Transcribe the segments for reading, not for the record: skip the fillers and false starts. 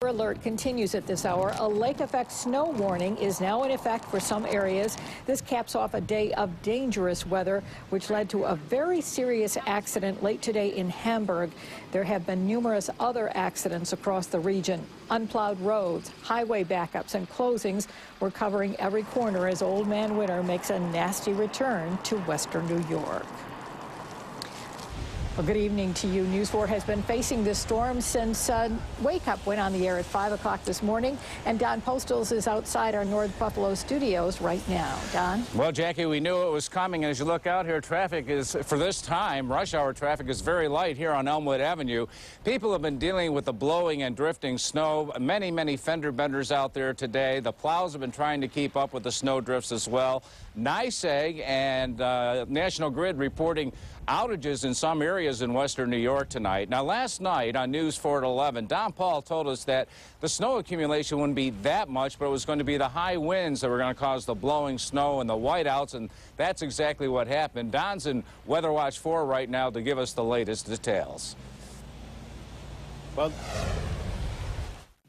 Alert continues at this hour. A lake effect snow warning is now in effect for some areas. This caps off a day of dangerous weather, which led to a very serious accident late today in Hamburg. There have been numerous other accidents across the region. Unplowed roads, highway backups, and closings were covering every corner as Old Man Winter makes a nasty return to western New York. Well, good evening to you. News 4 has been facing this storm since Wake Up went on the air at 5 o'clock this morning. And Don Postles is outside our North Buffalo studios right now. Don? Well, Jackie, we knew it was coming. And as you look out here, traffic is, for this time, rush hour traffic is very light here on Elmwood Avenue. People have been dealing with the blowing and drifting snow. Many fender benders out there today. The plows have been trying to keep up with the snow drifts as well. NYSEG and National Grid reporting outages in some areas in western New York tonight. Now, last night on News 4 at 11, Don Paul told us that the snow accumulation wouldn't be that much, but it was going to be the high winds that were going to cause the blowing snow and the whiteouts, and that's exactly what happened. Don's in Weather Watch 4 right now to give us the latest details. Well,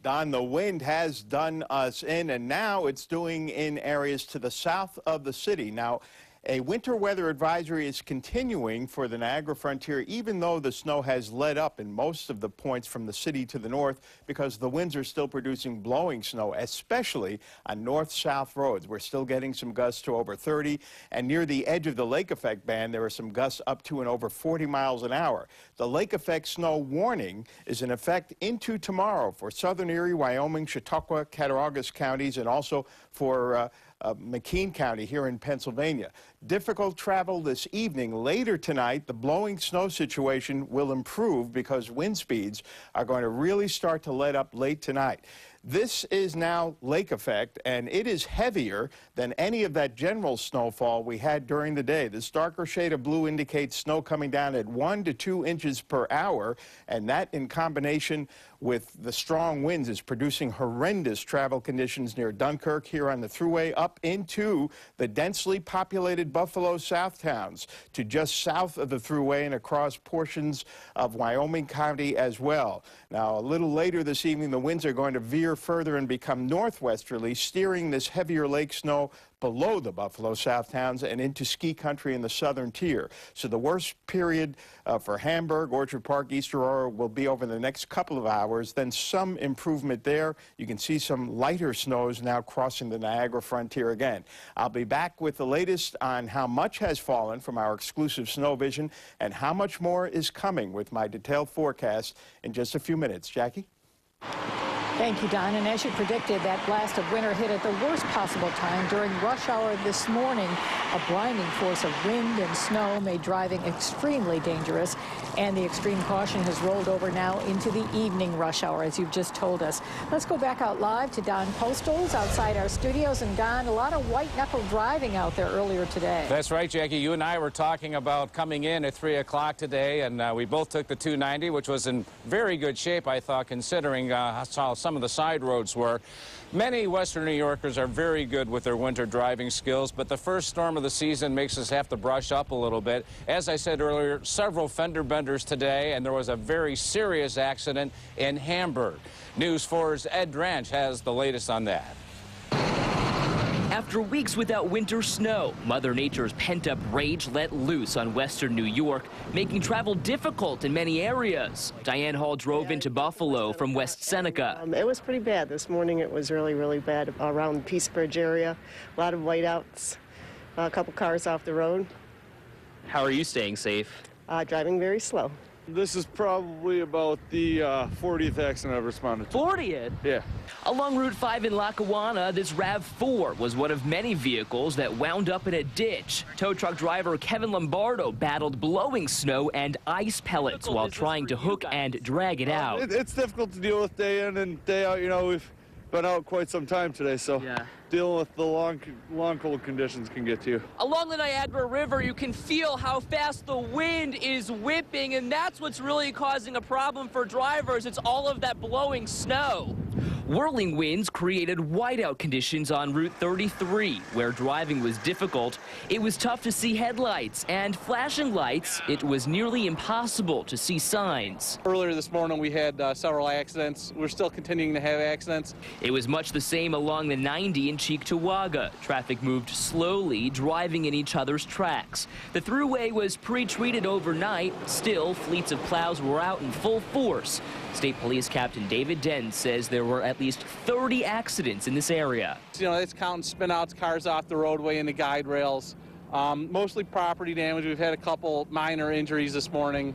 Don, the wind has done us in, and now it's doing in areas to the south of the city. Now, a winter weather advisory is continuing for the Niagara Frontier, even though the snow has let up in most of the points from the city to the north, because the winds are still producing blowing snow, especially on north-south roads. We're still getting some gusts to over 30, and near the edge of the lake effect band, there are some gusts up to and over 40 miles an hour. The lake effect snow warning is in effect into tomorrow for southern Erie, Wyoming, Chautauqua, Cattaraugus counties, and also for McKean County here in Pennsylvania. Difficult travel this evening. Later tonight, the blowing snow situation will improve because wind speeds are going to really start to let up late tonight. This is now lake effect, and it is heavier than any of that general snowfall we had during the day. This darker shade of blue indicates snow coming down at 1 to 2 inches per hour, and that in combination with the strong winds is producing horrendous travel conditions near Dunkirk, here on the Thruway, up into the densely populated Buffalo South towns to just south of the Thruway and across portions of Wyoming County as well. Now, a little later this evening, the winds are going to veer further and become northwesterly, steering this heavier lake snow below the Buffalo South towns and into ski country in the southern tier. So the worst period for Hamburg, Orchard Park, East Aurora will be over the next couple of hours. Then some improvement there. You can see some lighter snows now crossing the Niagara Frontier again. I'll be back with the latest on how much has fallen from our exclusive snow vision and how much more is coming with my detailed forecast in just a few minutes. Jackie? Thank you, Don. And as you predicted, that blast of winter hit at the worst possible time during rush hour this morning. A blinding force of wind and snow made driving extremely dangerous, and the extreme caution has rolled over now into the evening rush hour, as you've just told us. Let's go back out live to Don Postles outside our studios. And Don, a lot of white-knuckle driving out there earlier today. That's right, Jackie. You and I were talking about coming in at 3 o'clock today, and we both took the 290, which was in very good shape, I thought, considering how some of the side roads were. Many western New Yorkers are very good with their winter driving skills, but the first storm of the season makes us have to brush up a little bit. As I said earlier, several fender benders today, and there was a very serious accident in Hamburg. News 4's Ed Dranch has the latest on that. After weeks without winter snow, Mother Nature's pent-up rage let loose on western New York, making travel difficult in many areas. Diane Hall drove into Buffalo from West Seneca. It was pretty bad this morning. It was really bad around the Peace Bridge area. A lot of whiteouts, a couple cars off the road. How are you staying safe? Driving very slow. This is probably about the 40th accident I've responded to. 40th? Yeah. Along Route 5 in Lackawanna, this RAV4 was one of many vehicles that wound up in a ditch. Tow truck driver Kevin Lombardo battled blowing snow and ice pellets while trying to hook and drag it out. It's difficult to deal with day in and day out. You know, we've been out quite some time today, so. Yeah. dealing with the long cold conditions can get to you. Along the Niagara River, you can feel how fast the wind is whipping, and that's what's really causing a problem for drivers. It's all of that blowing snow. Whirling winds created whiteout conditions on Route 33, where driving was difficult. It was tough to see headlights and flashing lights. It was nearly impossible to see signs. Earlier this morning, we had several accidents. We're still continuing to have accidents. It was much the same along the 90 in Cheektowaga. Traffic moved slowly, driving in each other's tracks. The thruway was pre-treated overnight. Still, fleets of plows were out in full force. State Police Captain David Den says there were at least 30 accidents in this area. You know, it's counting spin-outs, cars off the roadway and the guide rails. Mostly property damage. We've had a couple minor injuries this morning,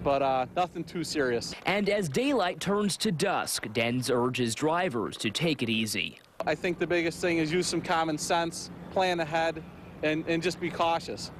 but nothing too serious. And as daylight turns to dusk, Dens urges drivers to take it easy. I think the biggest thing is use some common sense, plan ahead, and just be cautious.